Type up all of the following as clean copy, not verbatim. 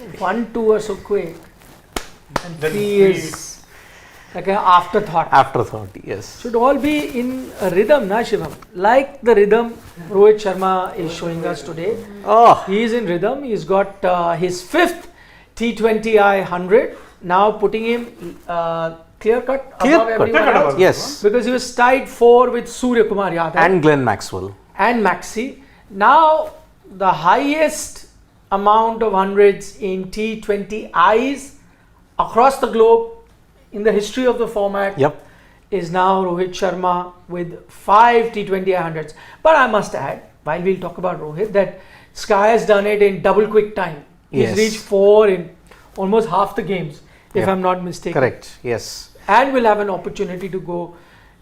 1-2 are so quick. And 3 is like an afterthought. Afterthought, yes. Should all be in a rhythm, na Shivam? Like the rhythm Rohit Sharma is showing us today. Oh, He is in rhythm. He's got his 5th T20I 100. Now putting him clear cut above everyone else. Yes. Because he was tied 4 with Surya Kumar Yadav And Glenn Maxwell. and Maxi. Now the highest amount of hundreds in T20Is across the globe in the history of the format Yep. is now Rohit Sharma with 5 T20I hundreds. But I must add, while we'll talk about Rohit, that Sky has done it in double quick time. He's Yes. reached 4 in almost half the games, if Yep. I'm not mistaken. Correct. Yes. And will have an opportunity to go,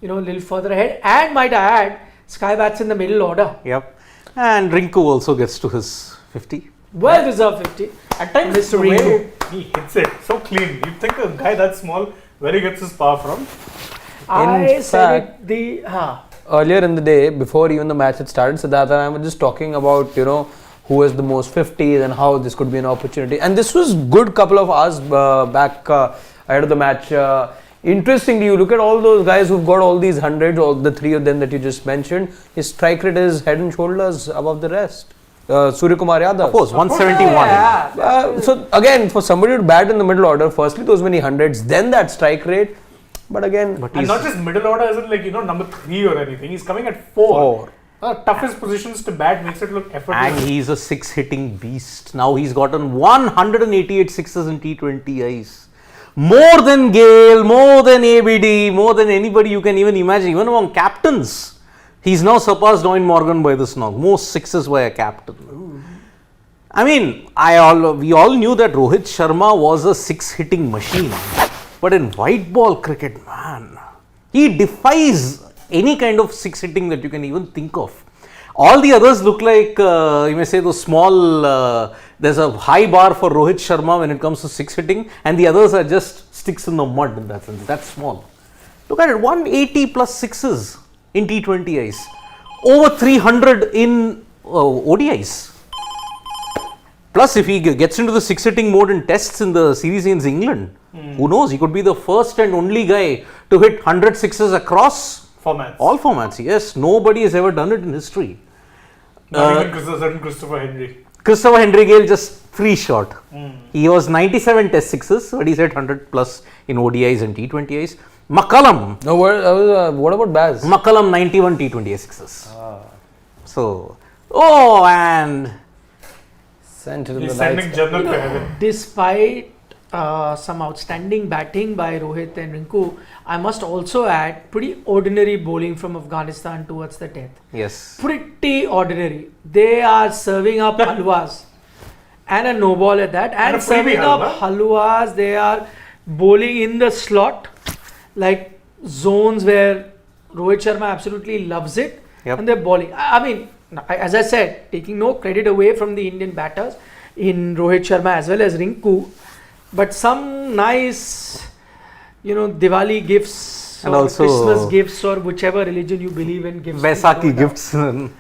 a little further ahead. And might I add, Sky bats in the middle order. Yep. And Rinku also gets to his 50. Well deserved 50. At times, Mr. the way Rinku. he hits it so clean. You think a guy that small, where he gets his power from? I said fact- it Earlier in the day, before even the match had started, Siddharth and I were just talking about, who has the most 50s and how this could be an opportunity. And this was good couple of hours back ahead of the match. Interestingly, you look at all those guys who've got all these hundreds, all the 3 of them that you just mentioned, his strike rate is head and shoulders above the rest. Surya Kumar Yadav. Of course, 171. Yeah. So again, for somebody to bat in the middle order, firstly those many hundreds, then that strike rate. But again, And not just middle order, isn't like, number 3 or anything. He's coming at 4. Toughest positions to bat makes it look effortless. And he's a 6 hitting beast. Now he's gotten 188 sixes in T20Is. More than Gale, more than ABD, more than anybody you can even imagine, even among captains. He's now surpassed Eoin Morgan by this knock. Most sixes by a captain. I mean, we all knew that Rohit Sharma was a 6 hitting machine. But in white ball cricket, man, he defies any kind of 6 hitting that you can even think of. All the others look like, you may say, those small, there's a high bar for Rohit Sharma when it comes to 6 hitting, and the others are just sticks in the mud in that sense. That's small. Look at it, 180 plus sixes in T20Is, over 300 in ODIs. Plus, if he gets into the 6 hitting mode in tests in the series against England, who knows, he could be the first and only guy to hit 100 sixes across formats. all formats. Yes, nobody has ever done it in history. Not even certain Christopher Henry. Christopher Henry Gale just free shot. He was 97 test sixes, but he's hit 100 plus in ODIs and T20Is. McCullum. no, what about Baz? McCullum 91 T20I sixes. So, and Sent it in He's the sending lights. Jannat to heaven. Despite some outstanding batting by Rohit and Rinku, I must also add pretty ordinary bowling from Afghanistan towards the death. yes, Pretty ordinary. They are serving up halwas and a no ball at that, and a freebie serving up halwas. They are bowling in the slot, like zones where Rohit Sharma absolutely loves it, Yep. and they're bowling. I mean, as I said, taking no credit away from the Indian batters in Rohit Sharma as well as Rinku, but some nice, Diwali gifts And or also Christmas gifts or whichever religion you believe in gifts. Vaisakhi gifts. A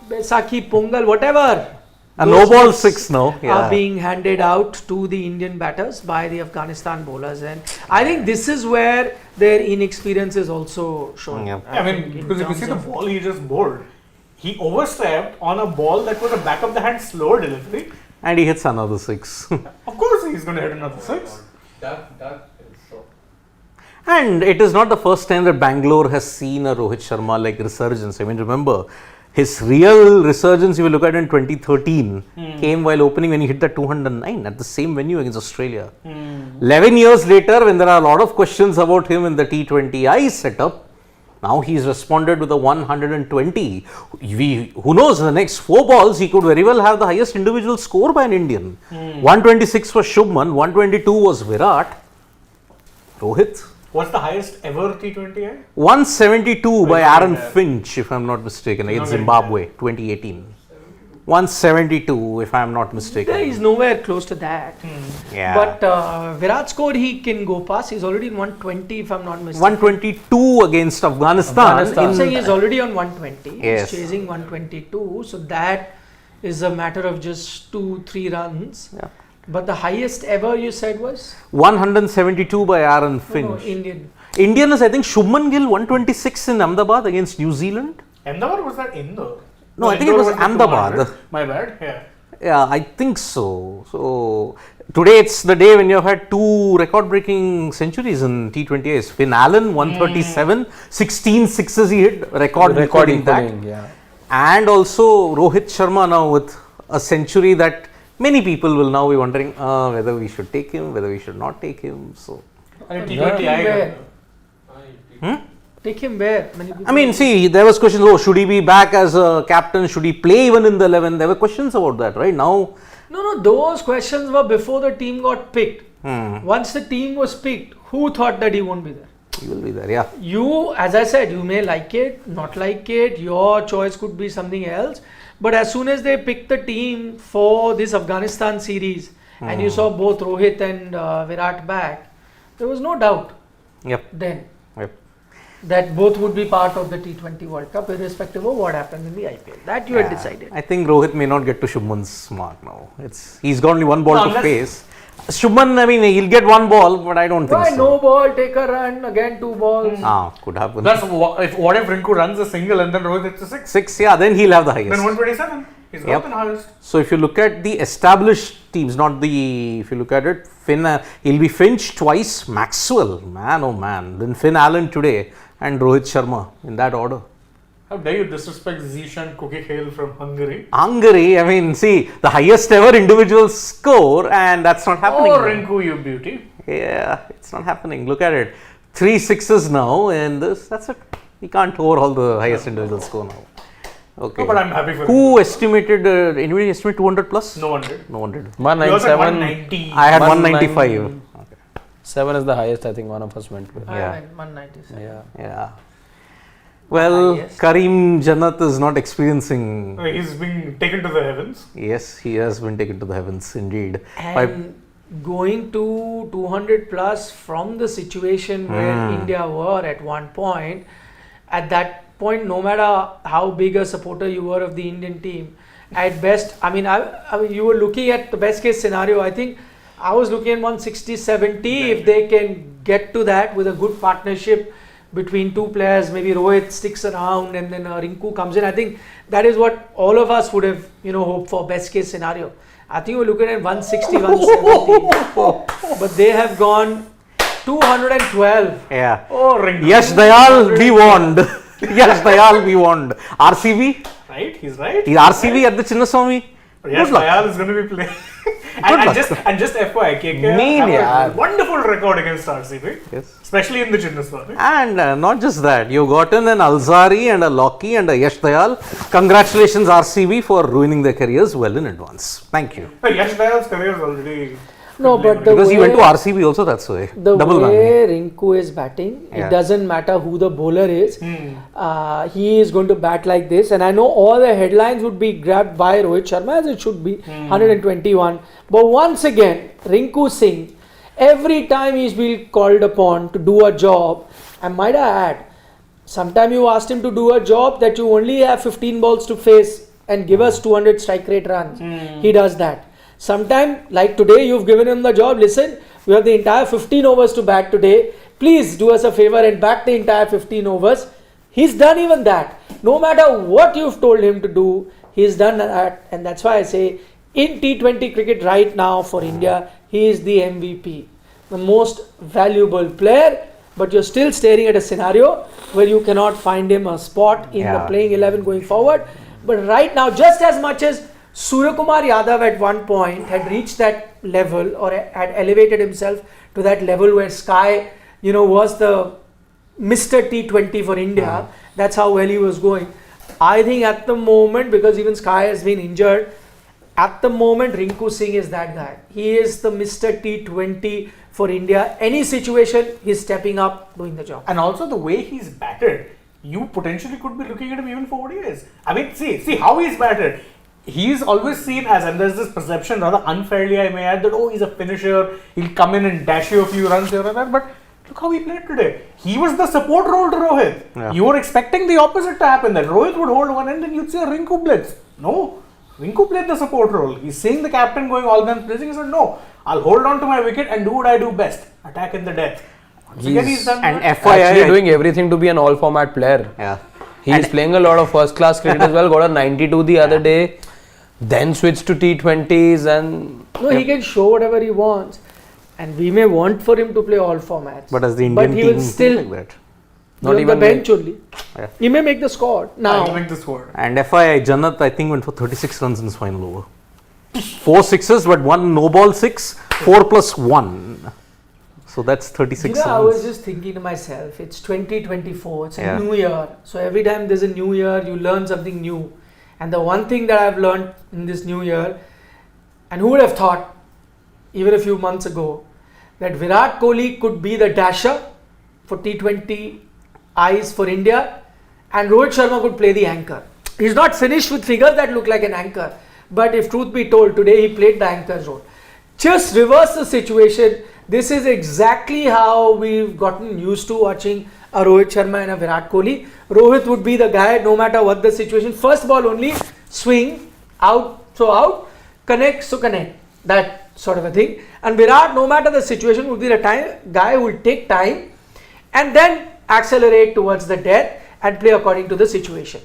Vaisakhi, Pongal, whatever. no Those ball gifts 6 now. are being handed out to the Indian batters by the Afghanistan bowlers, and I think this is where their inexperience is also shown. Yeah. I mean, because if you see the ball he just bowled, he overstepped on a ball that was a back of the hand slower delivery. And he hits another 6. Of course, he's going to hit another 6. And it is not the first time that Bangalore has seen a Rohit Sharma like resurgence. I mean, remember, his real resurgence, if you look at it in 2013, came while opening when he hit the 209 at the same venue against Australia. 11 years later, when there are a lot of questions about him in the T20I setup, now he's responded with a 120. Who knows, in the next 4 balls, he could very well have the highest individual score by an Indian. 126 was Shubman, 122 was Virat. Rohit. What's the highest ever T20I? 172 by Yeah. Aaron Finch, if I'm not mistaken, against Okay. Zimbabwe, 2018. 172, if I'm not mistaken. He's nowhere close to that. Yeah. But Virat score he can go past. He's already in 120 if I'm not mistaken. 122 against Afghanistan. I'm saying he's already on 120. Yes. He's chasing 122. So that is a matter of just 2-3 runs. Yeah. But the highest ever you said was? 172 by Aaron No, Finch. Indian. Indian is, I think, Shubman Gill 126 in Ahmedabad against New Zealand. Ahmedabad, was that Indore? No, I think it was the Ahmedabad. 200. My bad. Yeah. Yeah, I think so. So today it's the day when you have had two record-breaking centuries in T20Is. Finn Allen 137, 16 sixes he hit, record including that. Yeah. And also Rohit Sharma now with a century that many people will now be wondering whether we should take him, whether we should not take him. So And Where? T20I. Take him where? Many people I mean, see, there was questions. Oh, should he be back as a captain? Should he play even in the 11? There were questions about that, right? Now, No, those questions were before the team got picked. Once the team was picked, who thought that he won't be there? he will be there. Yeah. You, as I said, you may like it, not like it, your choice could be something else. But as soon as they picked the team for this Afghanistan series and you saw both Rohit and Virat back, there was no doubt Yep. then Yep. that both would be part of the T20 World Cup irrespective of what happens in the IPL. That you had decided. I think Rohit may not get to Shubman's mark now. He's got only one ball to unless- face. Shubman, I mean, he'll get one ball, but I don't think Why so. no ball, take a run, again 2 balls. Could happen. Plus, what if Rinku runs a single and then Rohit hits a 6? 6, yeah, then he'll have the highest. Then 127. He's Yep. got the highest. So if you look at the established teams, not the, if you look at it, he'll be Finch twice, Maxwell, man oh man, then Finn Allen today and Rohit Sharma in that order. How dare you disrespect Zishan Kukikale from Hungary? Hungary, I mean, see, the highest ever individual score and that's not happening. Oh, now. Rinku, you beauty. Yeah, it's not happening. Look at it. 3 sixes now and that's it. We can't overhaul the highest individual score now. Okay. No, but I'm happy for Who estimated, anybody estimate 200 plus? No 100. No 100. He was 197. at 190. I had 195. 7 is the highest I think one of us went with. Yeah. 197. Yeah. Yeah. Well, Highest. Kareem Jannat is not experiencing. He's being taken to the heavens. Yes, he has been taken to the heavens indeed. And going to 200 plus from the situation where India were at one point, at that point, no matter how big a supporter you were of the Indian team, at best, I mean, you were looking at the best case scenario. I think I was looking at 160, 70. If they can get to that with a good partnership between two players, maybe Rohit sticks around and then Rinku comes in. I think that is what all of us would have, hoped for, best case scenario. I think we're looking at 160, 170. But they have gone 212. Yeah. Oh, Rinku. Yes, Dayal, we won. Yes, Dayal, we won. RCB? Right? He's right. Is RCB at the Chinnaswamy? Yes, Good luck. Dayal is going to be playing. luck. and just FYI, KK Mean, have a yaar. wonderful record against RCB. Yes. Especially in the Chinnaswamy. And not just that, you've gotten an Alzari and a Lockie and a Yash Dayal. Congratulations, RCB, for ruining their careers well in advance. Thank you. Yash Dayal's career is already. No, but the Because he went to way- RCB also, that's why. The Double way whammy. Rinku is batting, Yeah. it doesn't matter who the bowler is. He is going to bat like this, and I know all the headlines would be grabbed by Rohit Sharma as it should be, 121. But once again, Rinku Singh, every time he's been called upon to do a job, and might I add, sometime you asked him to do a job that you only have 15 balls to face and give us 200 strike rate runs. He does that. Sometime, like today, you've given him the job. Listen, we have the entire 15 overs to bat today. Please do us a favor and bat the entire 15 overs. He's done even that. No matter what you've told him to do, he's done that. And that's why I say, in T20 cricket right now for India, he is the MVP. The most valuable player. But you're still staring at a scenario where you cannot find him a spot in the playing 11 going forward. But right now, just as much as Suryakumar Yadav at one point had reached that level or had elevated himself to that level where Sky, was the Mr. T20 for India. That's how well he was going. I think at the moment, because even Sky has been injured, at the moment Rinku Singh is that guy. He is the Mr. T20 for India. Any situation, he's stepping up, doing the job. And also the way he's batted, you potentially could be looking at him even for ODIs. I mean, see how he's batted. He's always seen as, and there's this perception, rather unfairly I may add, that he's a finisher, he'll come in and dash you a few runs here and there, but look how he played today. He was the support role to Rohit. Yeah. You were expecting the opposite to happen, that Rohit would hold one end and you'd see a Rinku blitz. No, Rinku played the support role. He's seeing the captain going all guns blazing. He said, no, I'll hold on to my wicket and do what I do best. Attack in the death. Once again, he's done and that. FYI, Actually doing everything to be an all format player. yeah. He's playing a lot of first class cricket as well. Got a 92 the other day. Then switched to T20s and No, he can show whatever he wants, and we may want for him to play all formats. But as the Indian but he team, will still like that. Not be on even the bench only. Yeah. He may make the squad now. I'll make this word. And FYI, Jannat, I think, went for 36 runs in his final over. 4 sixes, but 1 no ball 6, 4 plus 1. So that's 36 I runs. was just thinking to myself, it's 2024, it's a Yeah. new year. So every time there's a new year, you learn something new. And the one thing that I've learned in this new year, and who would have thought, even a few months ago, that Virat Kohli could be the dasher for T20Is for India, and Rohit Sharma could play the anchor. He's not finished with figures that look like an anchor, but if truth be told, today he played the anchor's role. Just reverse the situation. This is exactly how we've gotten used to watching a Rohit Sharma and a Virat Kohli. Rohit would be the guy no matter what the situation. First ball only, swing, out, so out, connect, so connect. That sort of a thing. And Virat, no matter the situation, would be the guy who will take time and then accelerate towards the death and play according to the situation.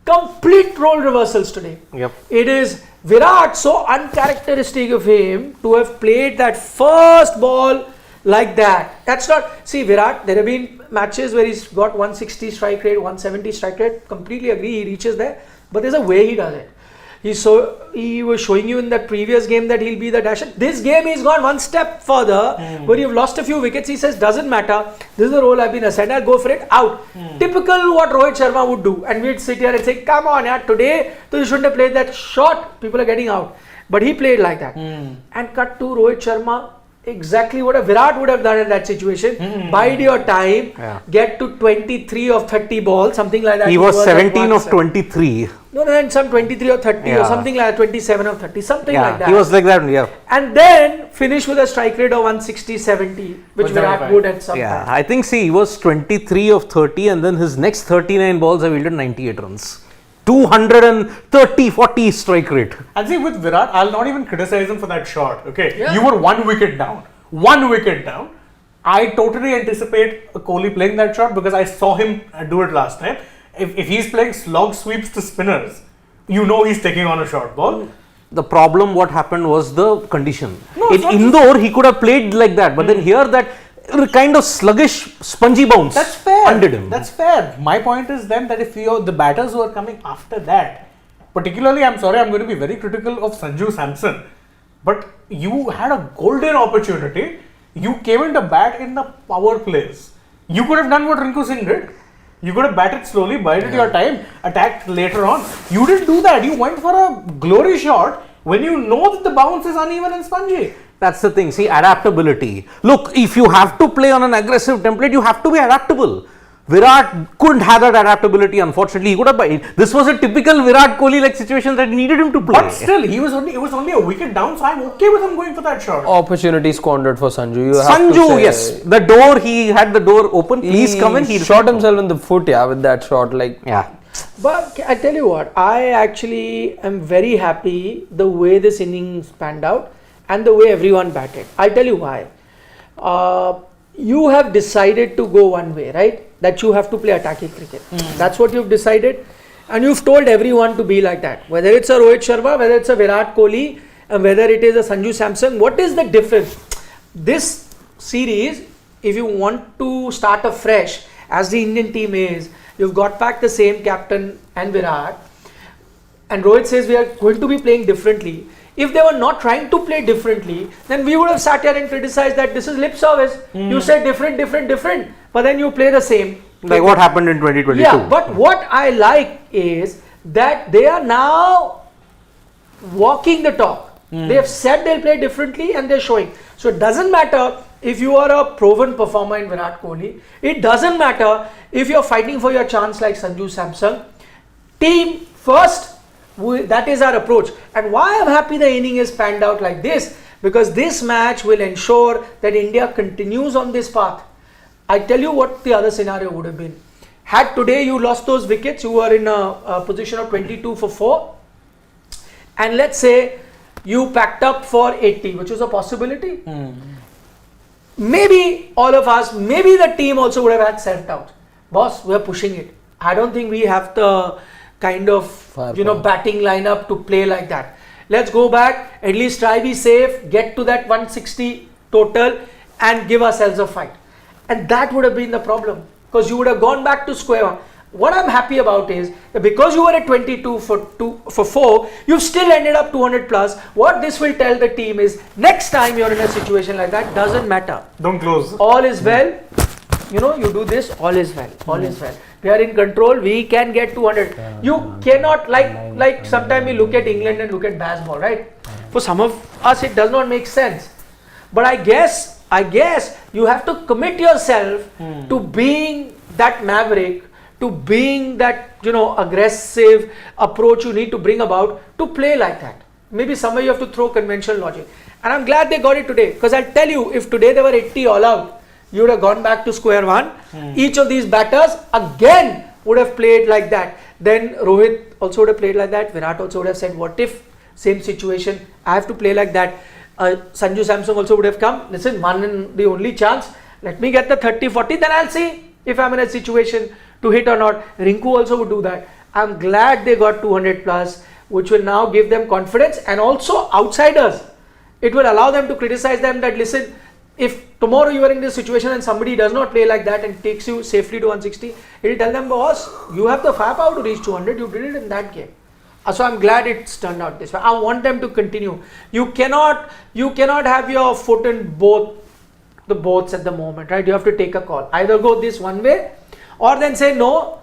Complete role reversals today. Yep. It is Virat so uncharacteristic of him to have played that first ball like that. That's not, see Virat, there have been matches where he's got 160 strike rate, 170 strike rate, completely agree, he reaches there, but there's a way he does it. He was showing you in that previous game that he'll be the dasher. This game he's gone one step further, where you've lost a few wickets. He says, doesn't matter. This is the role I've been assigned. I'll go for it. Out. Typical what Rohit Sharma would do. And we'd sit here and say, come on, yeah, today so you shouldn't have played that shot. People are getting out. But he played like that. And cut to Rohit Sharma. Exactly what a Virat would have done in that situation. Bide your time. Get to 23 of 30 balls. Something like that. He was 17 of 23. No, and some 23 or 30 or something like that, 27 or 30, something like that. He was like that, yeah. And then finish with a strike rate of 160, 70, which Virat would at some Yeah, time. I think, see, he was 23 of 30 and then his next 39 balls have yielded 98 runs. 230, 40 strike rate. And see, with Virat, I'll not even criticize him for that shot. Okay, Yeah. you were 1 wicket down. 1 wicket down. I totally anticipate Kohli playing that shot because I saw him do it last time. If he's playing slog sweeps to spinners, you know he's taking on a short ball. The problem, what happened was the condition. No, In it's not Indore, he could have played like that, but then here that kind of sluggish, spongy bounce That's fair. undid him. That's fair. My point is then that if you're the batters who are coming after that, particularly, I'm sorry, I'm going to be very critical of Sanju Samson, but you had a golden opportunity. You came into bat in the power plays. You could have done what Rinku Singh did. You could have batted slowly, bided your time, attacked later on. You didn't do that. You went for a glory shot when you know that the bounce is uneven and spongy. That's the thing. See, adaptability. Look, if you have to play on an aggressive template, you have to be adaptable. Virat couldn't have that adaptability, unfortunately. He could have. This was a typical Virat Kohli like situation that needed him to play. But still, it was only a wicket down, so I'm okay with him going for that shot. opportunity squandered for Sanju. You have to Sanju, say. yes. The door, he had the door open. Please come in. He shot himself in the foot, with that shot. Like, Yeah. But I tell you what, I actually am very happy the way this innings panned out and the way everyone batted. I'll tell you why. You have decided to go one way, right? That you have to play attacking cricket. That's what you've decided. And you've told everyone to be like that. Whether it's a Rohit Sharma, whether it's a Virat Kohli, and whether it is a Sanju Samson, what is the difference? This series, if you want to start afresh, as the Indian team is, you've got back the same captain and Virat, and Rohit says we are going to be playing differently. If they were not trying to play differently, then we would have sat here and criticized that this is lip service. You said different, but then you play the same. Like what happened in 2022. Yeah, but what I like is that they are now walking the talk. They have said they'll play differently and they're showing. So it doesn't matter if you are a proven performer in Virat Kohli. It doesn't matter if you're fighting for your chance like Sanju Samson. Team first. That is our approach. And why I'm happy the inning is panned out like this, because this match will ensure that India continues on this path. I tell you what the other scenario would have been. Had today you lost those wickets, you were in a position of 22 for 4. and let's say you packed up for 80, which was a possibility. Maybe all of us, maybe the team also would have had self-doubt. Boss, we're pushing it. I don't think we have the kind of batting lineup to play like that. Let's go back, at least try be safe, get to that 160 total and give ourselves a fight. And that would have been the problem, because you would have gone back to square one. What I'm happy about is that because you were at 22 for 4, you've still ended up 200 plus. What this will tell the team is next time you're in a situation like that, doesn't matter. Don't close. All is well. You do this, all is well. All is well. We are in control. We can get 200. You cannot, like sometimes we look at England and look at baseball, right? For some of us, it does not make sense. But I guess you have to commit yourself to being that Maverick, to being that aggressive approach you need to bring about to play like that. Maybe somewhere you have to throw conventional logic. And I'm glad they got it today, because I'll tell you, if today they were 80 all out, you would have gone back to square one. Each of these batters again would have played like that. Then Rohit also would have played like that. Virat also would have said, what if, same situation, I have to play like that. Sanju Samson also would have come, listen, one and the only chance, let me get the 30-40, then I'll see if I'm in a situation to hit or not. Rinku also would do that. I'm glad they got 200 plus, which will now give them confidence, and also outsiders. It will allow them to criticize them that, listen, if tomorrow you are in this situation and somebody does not play like that and takes you safely to 160, it will tell them, boss, you have the firepower to reach 200, you did it in that game. So I'm glad it's turned out this way. I want them to continue. You cannot have your foot in both the boats at the moment, right? You have to take a call. Either go this one way, or then say, no,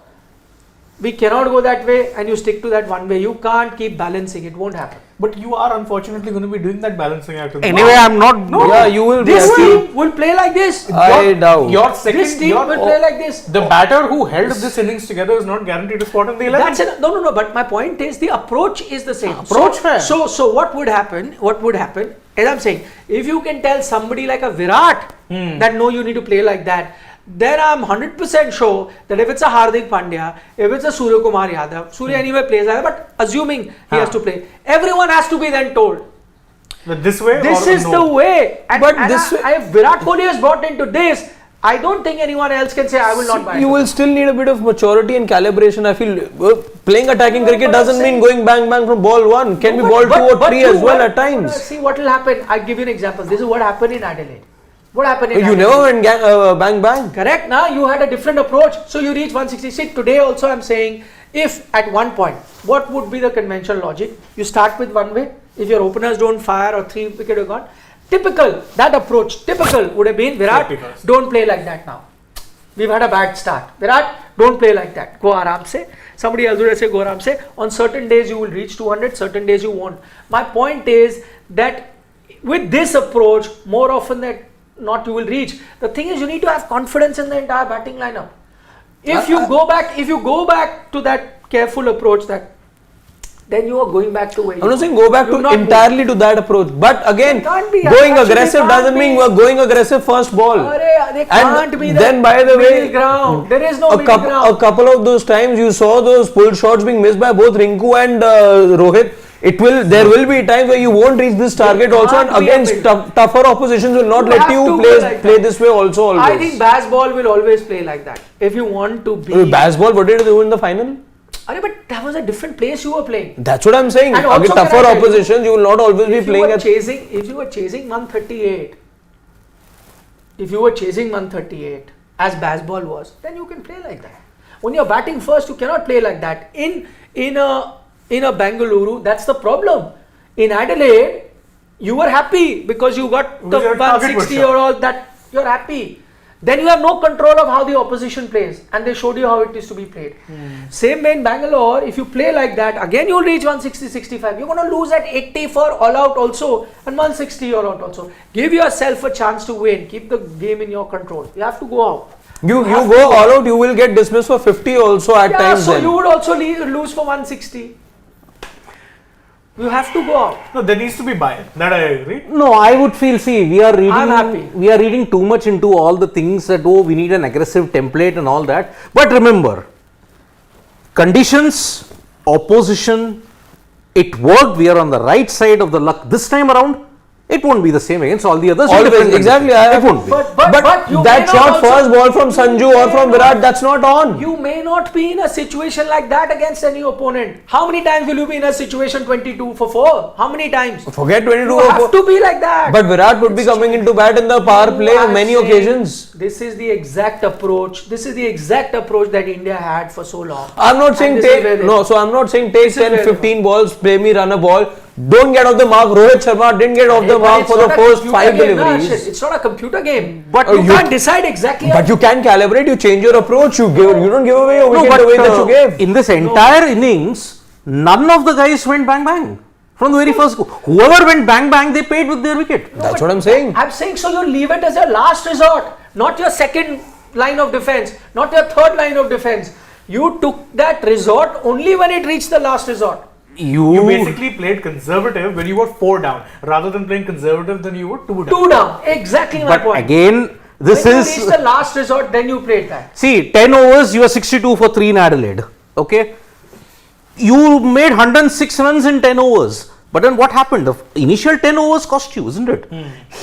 we cannot go that way, and you stick to that one way. You can't keep balancing. It won't happen. But you are unfortunately going to be doing that balancing act. Anyway, I'm not. No, yeah, you will. This team will play like this. I doubt. Your second, This team will play like this. The batter who held this innings together is not guaranteed to spot in the 11. That's it. No. But my point is the approach is the same. So what would happen? As I'm saying, if you can tell somebody like a Virat that no, you need to play like that, then I'm 100% sure that if it's a Hardik Pandya, if it's a Surya Kumar Yadav, Surya anyway plays like that, but assuming he has to play, everyone has to be then told. This way, This is the way. If Virat Kohli is brought into this, I don't think anyone else can say I will not buy it. You will still need a bit of maturity and calibration. I feel playing attacking cricket doesn't mean going bang bang from ball 1. Can be ball 2 or 3 as well at times. See what will happen. I'll give you an example. This is what happened in Adelaide. What happened in You Adelaide? never went bang bang. Correct. Now you had a different approach. So you reach 166. Today also I'm saying, if at one point, what would be the conventional logic? You start with one way. If your openers don't fire or 3 wicket are gone. That approach would have been, Virat, don't play like that now. We've had a bad start. Virat, don't play like that. Go aram se. Somebody else would have said, go aram se. On certain days you will reach 200, certain days you won't. My point is that with this approach, more often than not you will reach. The thing is, you need to have confidence in the entire batting lineup. If you go back to that careful approach, then you are going back to where I'm not saying go back to entirely to that approach, but again, going aggressive doesn't mean we're going aggressive first ball. They can't be then by the way, ground. There is no middle ground. A couple of those times you saw those pull shots being missed by both Rinku and Rohit. There will be times where you won't reach this target also, and against tougher oppositions will not let you play this way also always. I think baseball will always play like that. If you want to be baseball, what did you do in the final? But that was a different place you were playing. That's what I'm saying. Against tougher oppositions, you will not always be playing at. If you were chasing 138, as baseball was, then you can play like that. When you're batting first, you cannot play like that. In a Bengaluru, that's the problem. In Adelaide, you were happy because you got the 160 or all that. You're happy. Then you have no control of how the opposition plays, and they showed you how it is to be played. Same way in Bangalore, if you play like that, again you'll reach 160-65. You're going to lose at 80 for all out also, and 160 all out also. Give yourself a chance to win. Keep the game in your control. You have to go out. You go all out, you will get dismissed for 50 also at times. So you would also lose for 160. You have to go out. No, there needs to be buy-in. That I agree. No, I would feel, we are reading. I'm happy. We are reading too much into all the things that, we need an aggressive template and all that. But remember, conditions, opposition, it worked. We are on the right side of the luck this time around. It won't be the same against all the others. Always, exactly. It won't be. But you that may not shot also- first ball from Sanju or from Virat, that's not on. You may not be in a situation like that against any opponent. How many times will you be in a situation 22 for 4? How many times? Forget 22 You or have 4. to be like that. But Virat would be coming into bat in the power play on I'm many saying occasions. This is the exact approach. This is the exact approach that India had for so long. I'm not saying And this is where take they- no, so I'm not saying take This is 10, where 15 balls, play me, run a ball. Don't get off the mark. Rohit Sharma didn't get off the But mark it's for the not a first computer 5 game, deliveries. Rashid. It's not a computer game. But you you- can't decide exactly. But you can calibrate. You change your approach. You don't give away a No, wicket but the way that you gave. in this entire innings, none of the guys went bang bang. From the very first go. Whoever went bang bang, they paid with their wicket. That's what I'm saying. I'm saying so you leave it as your last resort, not your second line of defense, not your third line of defense. You took that resort only when it reached the last resort. You basically played conservative when you were 4 down, rather than playing conservative when you were 2 down. 2 down. Exactly my But point. again, this when is. you reached the last resort, then you played that. See, 10 overs, you are 62 for 3 in Adelaide. Okay. You made 106 runs in 10 overs. But then what happened? The initial 10 overs cost you, isn't it?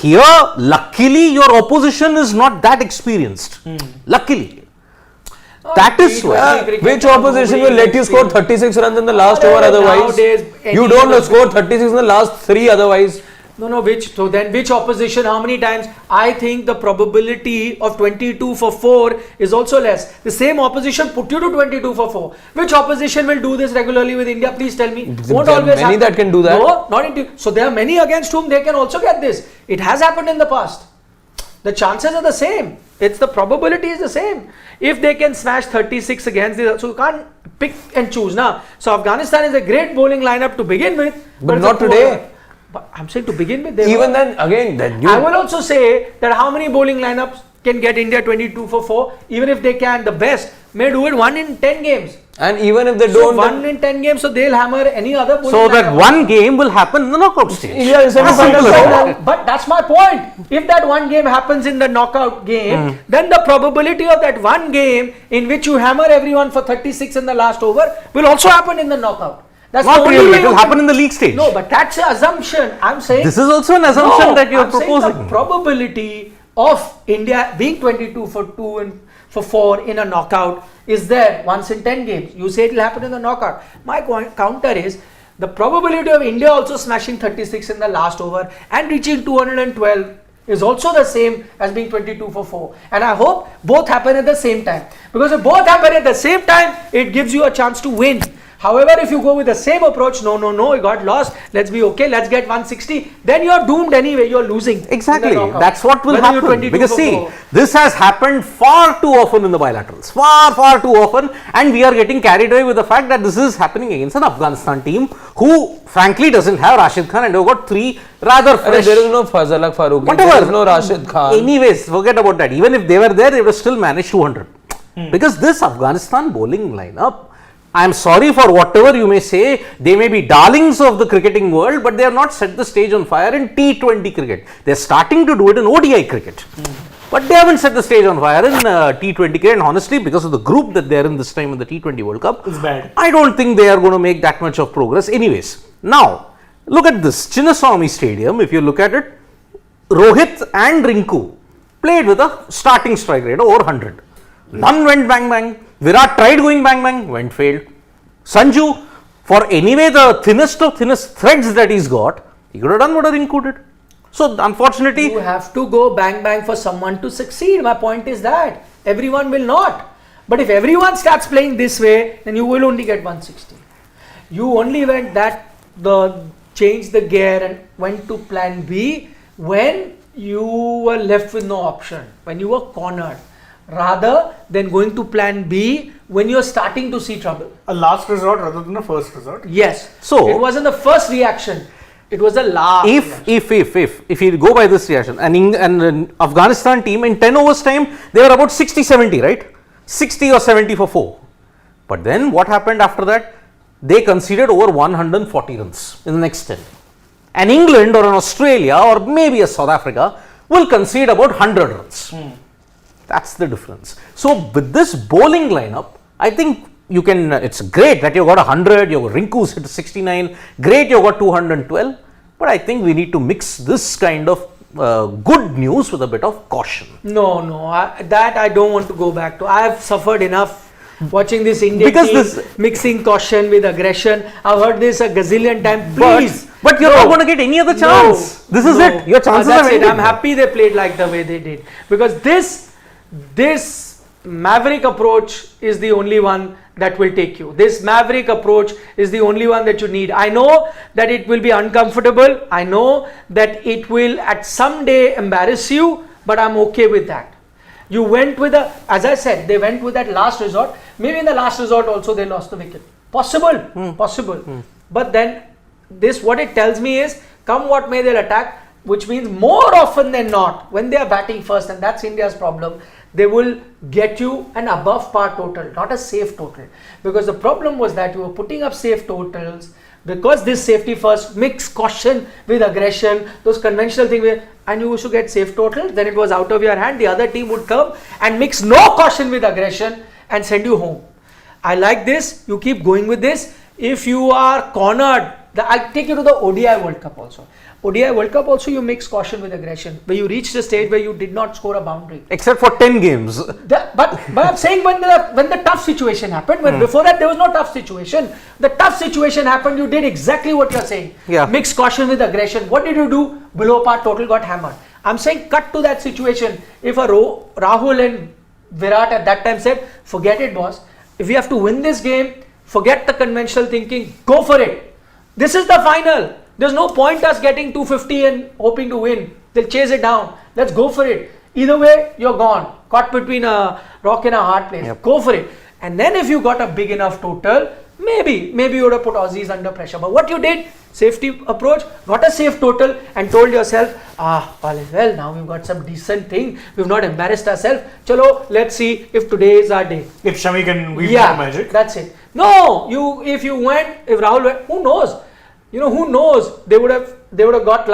Here, luckily, your opposition is not that experienced. Luckily. That is why. Which opposition will let you score 36 runs in the last over otherwise? Nowadays, You any don't other- score 36 in the last 3 otherwise. No, which opposition, how many times? I think the probability of 22 for 4 is also less. The same opposition put you to 22 for 4. Which opposition will do this regularly with India? Please tell me. Won't There are always many happen. that can do that. No, not into. So there are many against whom they can also get this. It has happened in the past. The chances are the same. It's the probability is the same. If they can smash 36 against this, so you can't pick and choose now. So Afghanistan is a great bowling lineup to begin with, But it's a not poor- today. But I'm saying to begin with, they Even were. then, again, then you. I will also say that how many bowling lineups can get India 22 for 4? Even if they can, the best may do it 1 in 10 games. And even if they So don't. 1 in 10 games, so they'll hammer any other bowling So that lineup. one game will happen in the knockout stage. Yeah, semi-final, Simple. final. But that's my point. If that one game happens in the knockout game, then the probability of that one game in which you hammer everyone for 36 in the last over will also happen in the knockout. That's Not the only really, way it will you happen can- in the league stage. No, but that's an assumption. I'm saying This is also an assumption No, that you are I'm saying proposing. the probability of India being 22 for 2 and for 4 in a knockout is there once in 10 games. You say it will happen in the knockout. My counter is the probability of India also smashing 36 in the last over and reaching 212 is also the same as being 22 for 4. And I hope both happen at the same time. Because if both happen at the same time, it gives you a chance to win. However, if you go with the same approach, no, you got lost, let's be okay, let's get 160, then you're doomed anyway, you're losing. Exactly, in the knockout. that's what will Whether you're happen. 22 Because for see, 4. this has happened far too often in the bilaterals. Far too often. And we are getting carried away with the fact that this is happening against an Afghanistan team who frankly doesn't have Rashid Khan and they've got 3 rather fresh. There is no Fazalak Farooqi. Whatever. There is no Rashid Khan. Anyways, forget about that. Even if they were there, they would have still managed 200. Because this Afghanistan bowling lineup, I am sorry for whatever you may say, they may be darlings of the cricketing world, but they have not set the stage on fire in T20 cricket. They are starting to do it in ODI cricket. But they haven't set the stage on fire in T20 cricket. And honestly, because of the group that they are in this time in the T20 World Cup, It's bad. I don't think they are going to make that much of progress. Anyways, now look at this Chinnaswamy Stadium. If you look at it, Rohit and Rinku played with a starting strike rate of over 100. None went bang bang. Virat tried going bang bang, went failed. Sanju, for anyway the thinnest of thinnest threads that he's got, he could have done what a Rinku did. So unfortunately, You have to go bang bang for someone to succeed. My point is that everyone will not. But if everyone starts playing this way, then you will only get 160. You only went changed the gear and went to plan B when you were left with no option, when you were cornered, rather than going to plan B when you're starting to see trouble. A last resort rather than a first resort. Yes. So- it wasn't the first reaction. It was the last. if you go by this reaction, an Afghanistan team in 10 overs time, they were about 60-70, right? 60 or 70 for 4. But then what happened after that? They conceded over 140 runs in the next 10. An England or an Australia or maybe a South Africa will concede about 100 runs. That's the difference. So with this bowling lineup, I think you can, it's great that you got 100, you got Rinku's hit 69, great you got 212, but I think we need to mix this kind of good news with a bit of caution. No, that I don't want to go back to. I have suffered enough watching this Indian team mixing caution with aggression. I've heard this a gazillion times. Please. But you're not going to get any other chance. This is it. Your chances are ended. I'm happy they played like the way they did. Because this Maverick approach is the only one that will take you. This Maverick approach is the only one that you need. I know that it will be uncomfortable. I know that it will at some day embarrass you, but I'm okay with that. You went with as I said, they went with that last resort. Maybe in the last resort also they lost the wicket. Possible. But then what it tells me is, come what may, they'll attack, which means more often than not, when they are batting first, and that's India's problem, they will get you an above par total, not a safe total. Because the problem was that you were putting up safe totals, because this safety first mix caution with aggression, those conventional things, and you used to get safe total, then it was out of your hand. The other team would come and mix no caution with aggression and send you home. I like this. You keep going with this. If you are cornered, I take you to the ODI World Cup also. ODI World Cup also you mix caution with aggression, where you reached a stage where you did not score a boundary. Except for 10 games. But I'm saying when the tough situation happened, before that there was no tough situation. The tough situation happened, you did exactly what you're saying. Yeah. Mix caution with aggression. What did you do? Below par total got hammered. I'm saying cut to that situation. If a Rahul and Virat at that time said, forget it boss. If we have to win this game, forget the conventional thinking, go for it. This is the final. There's no point us getting 250 and hoping to win. They'll chase it down. Let's go for it. Either way, you're gone. Caught between a rock and a hard place. Yep. Go for it. And then if you got a big enough total, maybe you would have put Aussies under pressure. But what you did, safety approach, got a safe total and told yourself, all is well, now we've got some decent thing. We've not embarrassed ourselves. Chalo, let's see if today is our day. If Shami can weave more magic. That's it. No, if Rahul went, who knows? Who knows? They would have got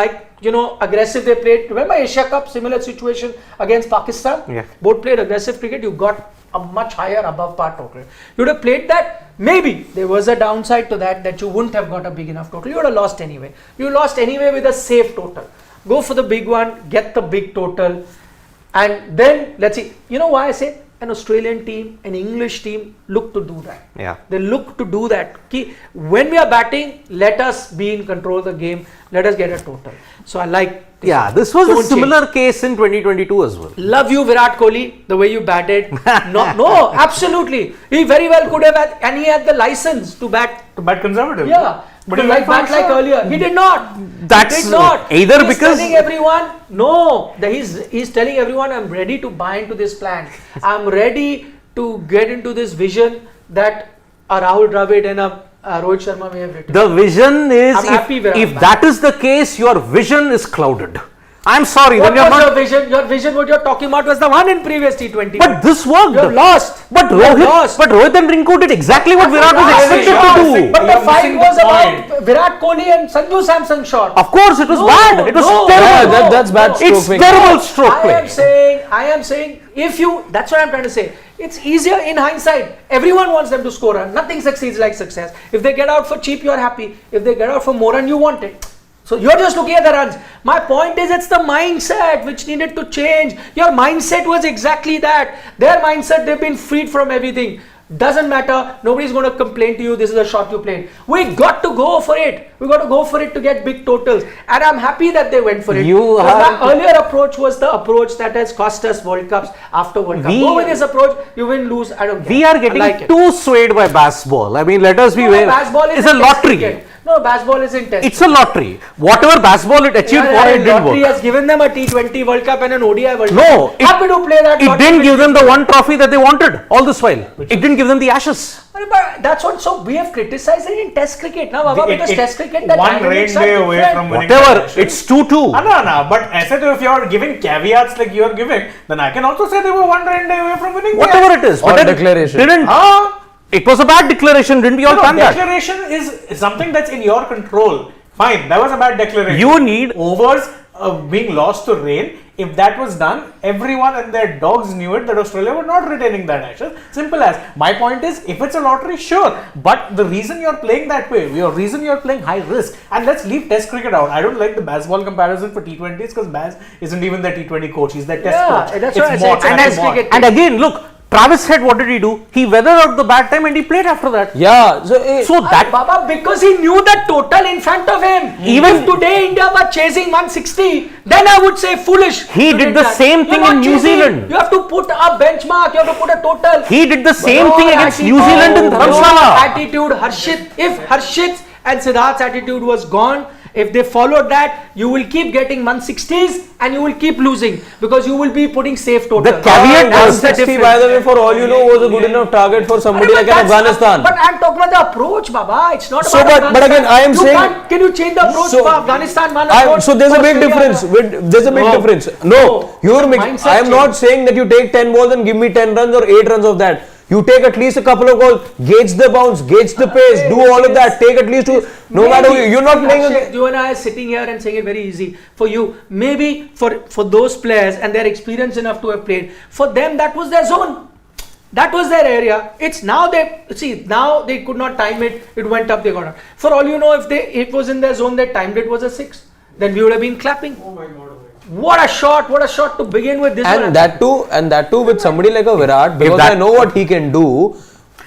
aggressive. They played. Remember Asia Cup, similar situation against Pakistan. Yeah. Both played aggressive cricket. You got a much higher above par total. You would have played that. Maybe there was a downside to that you wouldn't have got a big enough total. You would have lost anyway. You lost anyway with a safe total. Go for the big one. Get the big total, and then let's see. You know why I say? An Australian team, an English team look to do that. Yeah. They look to do that. When we are batting, let us be in control of the game. Let us get a total. So I like this. Yeah, this was a similar case in 2022 as well. Love you, Virat Kohli, the way you batted. No, absolutely. He very well could have and he had the license to bat. To bat conservative. Yeah. But he bat like earlier. He did not. That's he did not. Either he's because telling everyone, he's telling everyone, I'm ready to buy into this plan. I'm ready to get into this vision that a Rahul Dravid and a Rohit Sharma may have written. The vision is, if that is the case, your vision is clouded. I'm sorry. What was your vision? Your vision, what you're talking about, was the one in previous T20. But this worked. You're lost. But Rohit and Rinku did exactly what Virat was expected to do. But the fight was about Virat Kohli and Sanju Samson shot. Of course, it was bad. It was terrible. Yeah, that's bad stroke It's play. terrible stroke play. I am saying, that's what I'm trying to say. It's easier in hindsight. Everyone wants them to score runs. Nothing succeeds like success. If they get out for cheap, you're happy. If they get out for more run, you want it. So you're just looking at the runs. My point is, it's the mindset which needed to change. Your mindset was exactly that. Their mindset, they've been freed from everything. Doesn't matter. Nobody's going to complain to you. This is a shot you played. We got to go for it. We got to go for it to get big totals. And I'm happy that they went for it. My earlier approach was the approach that has cost us World Cups after World Cup. Go with this approach. You win, lose. I don't care. We are getting too swayed by baseball. I mean, let us be aware. It's a lottery. No, baseball is in test. It's a lottery. Whatever baseball it achieved, it didn't work. Lottery has given them a T20 World Cup and an ODI World Cup. No, happy to play that. It didn't give them the one trophy that they wanted all this while. It didn't give them the Ashes. But that's what. So we have criticized it in Test cricket. Now, because Test cricket, that one rain day away from winning. Whatever. It's 2-2. No. But I said, if you are giving caveats like you are giving, then I can also say they were one rain day away from winning. Whatever it is. Or declaration. It was a bad declaration, didn't we all plan that? Declaration is something that's in your control. Fine, that was a bad declaration. You need overs. being lost to rain. If that was done, everyone and their dogs knew it that Australia were not retaining that Ashes. Simple as. My point is, if it's a lottery, sure. But the reason you're playing that way, the reason you're playing high risk, and let's leave Test cricket out. I don't like the Bazball comparison for T20s because Baz isn't even their T20 coach. He's their Test coach. That's what I said. And again, look. Travis Head, what did he do? He weathered out the bad time and he played after that. Yeah. So that Baba, because he knew the total in front of him. Even if today India was chasing 160, then I would say foolish. He did the same thing in New Zealand. You have to put a benchmark. You have to put a total. He did the same thing against New Zealand in Dharamshala. Attitude, if Harshit's and Siddharth's attitude was gone, if they followed that, you will keep getting 160s and you will keep losing because you will be putting safe total. The caveat was 160, by the way, for all you know, was a good enough target for somebody like Afghanistan. But I'm talking about the approach, Baba. It's not So, about but again, I am saying, can you change the approach for Afghanistan? So there's a big difference. There's a big difference. No, you're mixing. I am not saying that you take 10 balls and give me 10 runs or 8 runs of that. You take at least a couple of balls, gauge the bounce, gauge the pace, do all of that. Take at least two. No matter who, you're not playing. You and I are sitting here and saying it very easy. For you, maybe for those players and they're experienced enough to have played, for them that was their zone. That was their area. It's now now they could not time it. It went up, they got out. For all you know, if it was in their zone, they timed it was a 6. Then we would have been clapping. Oh my God. What a shot to begin with. This and that too with somebody like a Virat, because I know what he can do.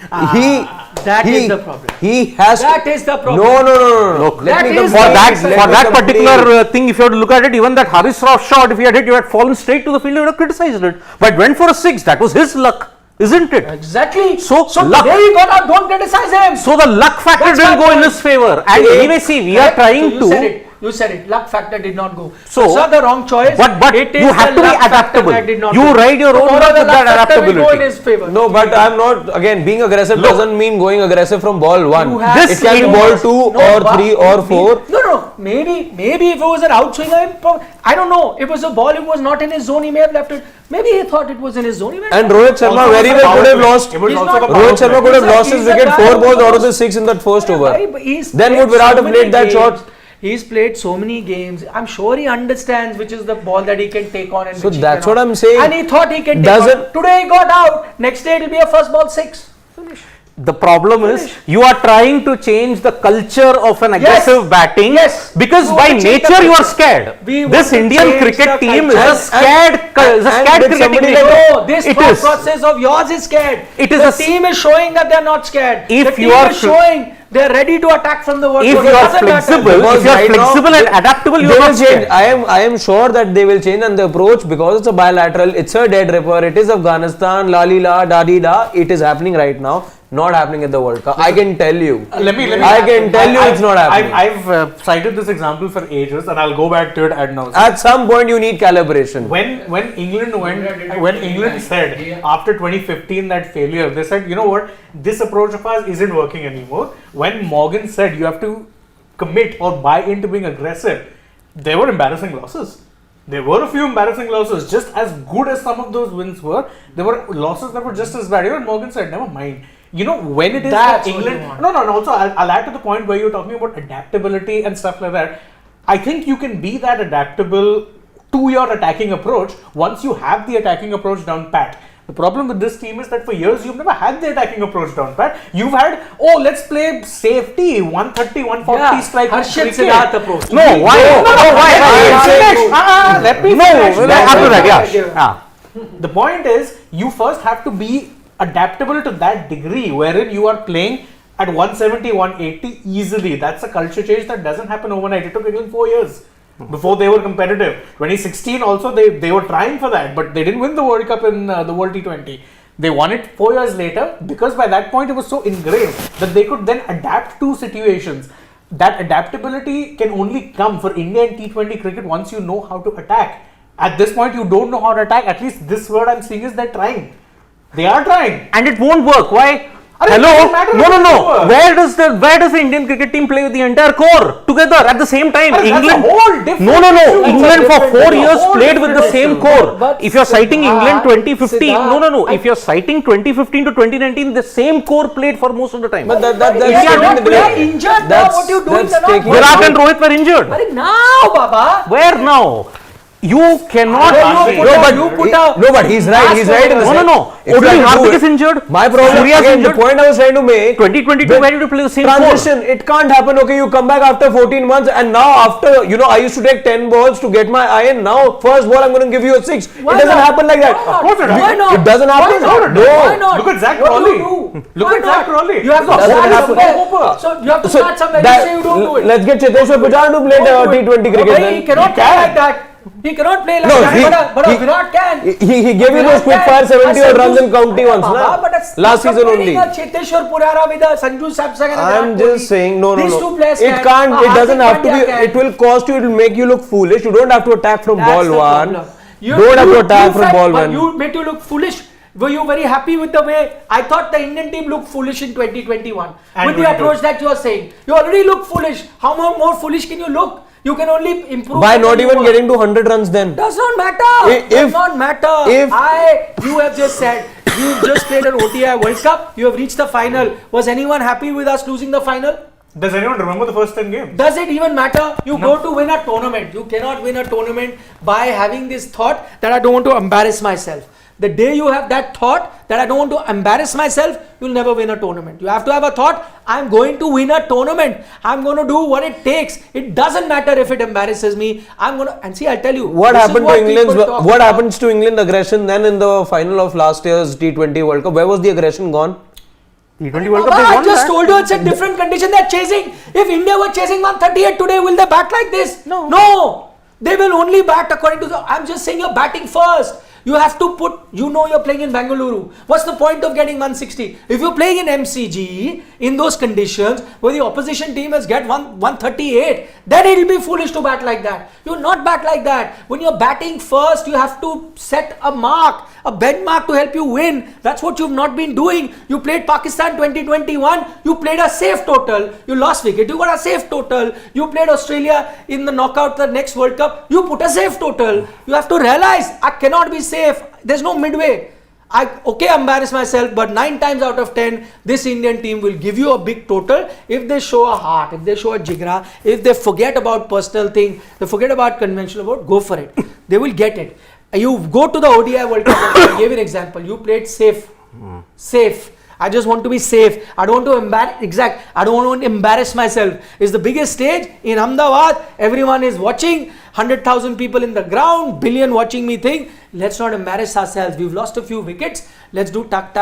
That is the problem. He has. That is the problem. No. Look, for that particular thing, if you have to look at it, even that Haris Rauf shot, if he had hit, you had fallen straight to the field, you would have criticized it. But went for a 6. That was his luck, isn't it? Exactly. So luck. There he got out. Don't criticize him. So the luck factor didn't go in his favor. And anyway, see, we are trying to. You said it. Luck factor did not go. So it's not the wrong choice. But you have to be adaptable. You ride your own luck with that adaptability. No, but I'm not. Again, being aggressive doesn't mean going aggressive from ball 1. It can be ball 2 or 3 or 4. No. Maybe if it was an outswinger, I don't know. It was a ball. It was not in his zone. He may have left it. Maybe he thought it was in his zone. And Rohit Sharma very well could have lost. Rohit Sharma could have lost his wicket 4 balls out of the 6 in that first over. Then would Virat have played that shot? He's played so many games. I'm sure he understands which is the ball that he can take on. And so that's what I'm saying. And he thought he can take on. Today he got out. Next day it will be a first ball 6. Finish. The problem is you are trying to change the culture of an aggressive batting because by nature you are scared. This Indian cricket team is a scared cricketing team. No, this thought process of yours is scared. The team is showing that they are not scared. If the team is showing they are ready to attack from the world. If you are flexible, and adaptable, you will change. I am sure that they will change, and the approach, because it's a bilateral, it's a dead ripper, it is Afghanistan, la li la, da di da, it is happening right now. Not happening at the World Cup. I can tell you. Let me it's not happening. I've cited this example for ages, and I'll go back to it ad nauseam. At some point, you need calibration. When England said after 2015 that failure, they said, you know what, this approach of ours isn't working anymore. When Morgan said you have to commit or buy into being aggressive, there were embarrassing losses. There were a few embarrassing losses. Just as good as some of those wins were, there were losses that were just as bad. Even Morgan said, never mind. You know, when it is that England... No, also I'll add to the point where you're talking about adaptability and stuff like that. I think you can be that adaptable to your attacking approach once you have the attacking approach down pat. The problem with this team is that for years you've never had the attacking approach down pat. You've had, let's play safety, 130, 140 strike. Harshit Siddharth approach. No, why? Let me finish. The point is, you first have to be adaptable to that degree wherein you are playing at 170, 180 easily. That's a culture change that doesn't happen overnight. It took England 4 years before they were competitive. 2016 also they were trying for that, but they didn't win the World Cup in the World T20. They won it 4 years later because by that point it was so ingrained that they could then adapt to situations. That adaptability can only come for Indian T20 cricket once you know how to attack. At this point you don't know how to attack. At least this word I'm seeing is they're trying. They are trying. And it won't work. Why? Hello? it doesn't matter No. if it's over. Where does the Indian cricket team play with the entire core together at the same time? That's England. a whole different No. issue. England for different 4 issue. years Whole played with the different same issue. core. But If you're citing England 2015, Siddharth, no. If you're citing 2015 to 2019, the same core played for most of the time. But that's They taking are not the playing debate. injured now. That's- What you doing? that's They're not taking- playing. Virat and Rohit were injured. But now, Baba. Where now? You cannot. But he's right. He's right in the sense. No. If you Only have to do Hardik it- is injured. My problem Surya's again, the injured. point I was trying to make. 2022, where did you play the same core? Transition, it can't happen. Okay, you come back after 14 months, and now after, I used to take 10 balls to get my iron. Now, first ball, I'm going to give you a 6. Why it doesn't not? happen like that. Why not? Of course it Why not? It doesn't happen. Why not? No. Why not? Look at Zach What do Crawley. you do? Look Why at Zach not? Crawley. You have to Doesn't start happen. somewhere. So you have to start somewhere. You say you don't do it. Let's get Cheteshwar Pujaran to play Don't do it. T20 cricket. Bhai, then. he cannot play like that. He cannot play like No, that. But he- Virat can. He gave you those quick fire 70 odd runs in county once, Baba, but na? that's Last season comparing only. a Cheteshwar Pujara with a Sanju Samson and a I'm Virat just Kohli. saying, no. These two players It can't, can. it doesn't Hardik have to be, Pandya can. it will cost you, it will make you look foolish. You don't have to attack from That's ball the one. problem. Don't have to attack from felt- ball but one. You made you look foolish. Were you very happy with the way? I thought the Indian team looked foolish in 2021 And with the 22. approach that you are saying. You already look foolish. How more foolish can you look? You can only improve By when not you even work. getting to 100 runs then. Does not matter. If- Does not matter. if- You have just said you just played an ODI World Cup. You have reached the final. Was anyone happy with us losing the final? Does anyone remember the first 10 games? Does it even matter? You go to win a tournament. You cannot win a tournament by having this thought that I don't want to embarrass myself. The day you have that thought that I don't want to embarrass myself, you'll never win a tournament. You have to have a thought, I'm going to win a tournament. I'm going to do what it takes. It doesn't matter if it embarrasses me. I'm going to, and see, I'll tell you. What this is happened to England's, people talk what about. happens to England aggression then in the final of last year's T20 World Cup? Where was the aggression gone? T20 World Baba, Cup, they I won just that. told you it's a different condition they're chasing. If India were chasing 138 today, will they bat like this? No. They will only bat according to the. I'm just saying you're batting first. You have to put, you're playing in Bengaluru. What's the point of getting 160? If you're playing in MCG, in those conditions, where the opposition team has get 138, then it'll be foolish to bat like that. You'll not bat like that. When you're batting first, you have to set a mark, a benchmark to help you win. That's what you've not been doing. You played Pakistan 2021, you played a safe total. You lost wicket, you got a safe total. You played Australia in the knockout, the next World Cup, you put a safe total. You have to realize, I cannot be safe. There's no midway. I embarrass myself, but 9 times out of 10, this Indian team will give you a big total if they show a heart, if they show a jigra, if they forget about personal thing, they forget about conventional vote, go for it. They will get it. You go to the ODI World Cup, I gave an example, you played safe. Safe. I just want to be safe. I don't want to I don't want to embarrass myself. It's the biggest stage in Ahmedabad. Everyone is watching. 100,000 people in the ground. Billion watching me think. Let's not embarrass ourselves. We've lost a few wickets. Let's do tuck.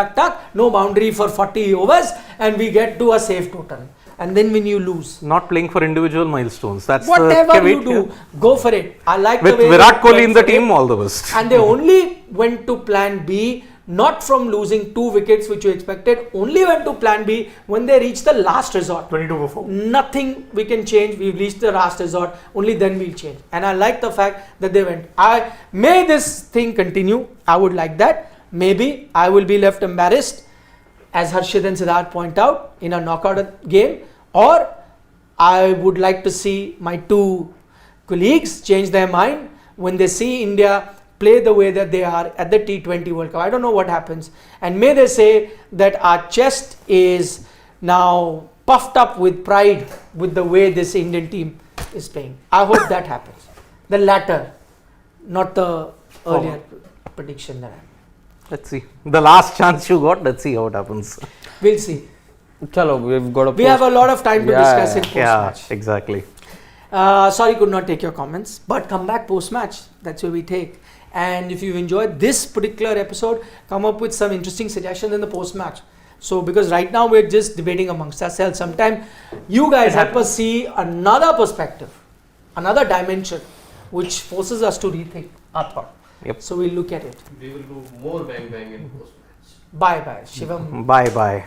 No boundary for 40 overs. And we get to a safe total. And then when you lose. Not playing for individual milestones. That's Whatever the you do, go for it. I like With the way Virat they Kohli in the went for team, it. all the best. And they only went to plan B, not from losing 2 wickets which you expected, only went to plan B when they reached the last resort. 22 before. Nothing we can change. We've reached the last resort. Only then we'll change. And I like the fact that they went. May this thing continue. I would like that. Maybe I will be left embarrassed, as Harshit and Siddharth point out, in a knockout game. Or I would like to see my 2 colleagues change their mind when they see India play the way that they are at the T20 World Cup. I don't know what happens. And may they say that our chest is now puffed up with pride with the way this Indian team is playing. I hope that happens. The latter, not the earlier prediction that I had. Let's see. The last chance you got, let's see how it happens. We'll see. Chalo, we've got a We have a lot of time to discuss in post-match. Exactly. Sorry, could not take your comments, but come back post-match. That's where we take. And if you've enjoyed this particular episode, come up with some interesting suggestions in the post-match. So, because right now we're just debating amongst ourselves. Sometime you guys help us see another perspective, another dimension, which forces us to rethink our thought. Yep. So we'll look at it. We will do more bang bang in post match. Bye bye, Shivam. Bye bye.